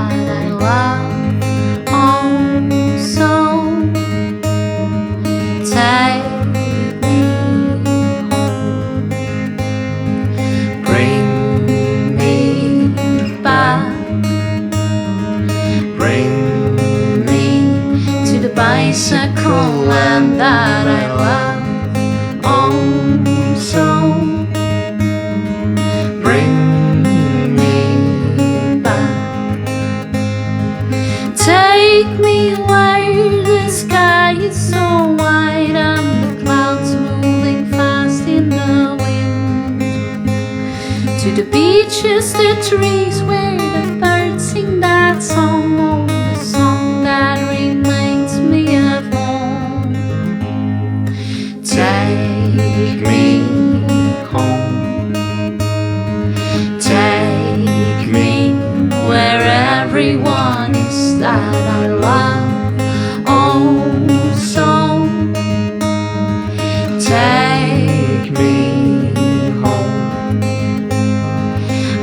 that I love. Oh, so take me home, bring me back, bring me to the bicycle land that I love. Oh, so bring me back. Take me where the sky is so wide and the clouds moving fast in the wind, to the beaches, the trees where the birds sing that song, oh, the song that reminds me of home. Take me home, take me where everyone is that I love. Oh, so take me home,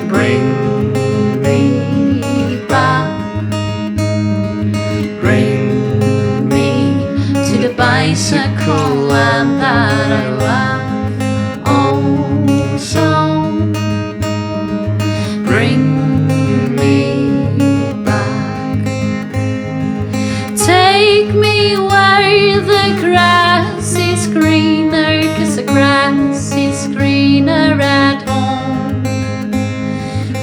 bring me back, bring me to the bicycle land that I love. Oh, so bring me back. Take me where the grass is greener, 'cause the grass is greener at home,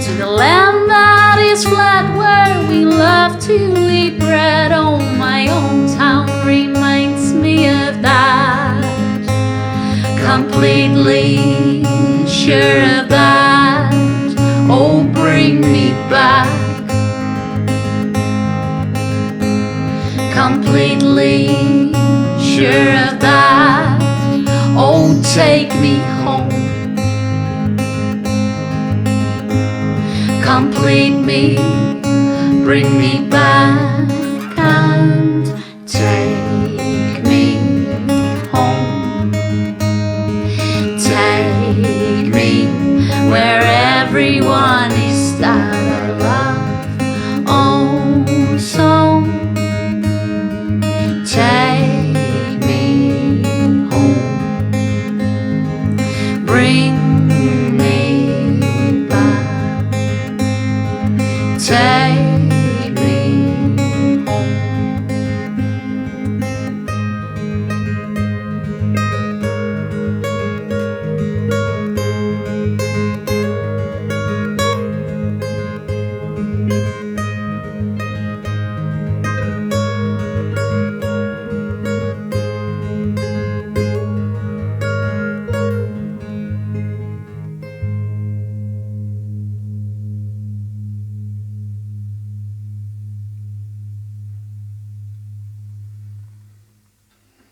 to the land that is flat where we love to eat bread. Oh, my hometown reminds me of that, completely sure of that. Oh, bring me back, completely sure of that. Oh, take me home, complete me, bring me back, and take me home. Take me where everyone is that I love. Oh, so take me home, bring me back. Take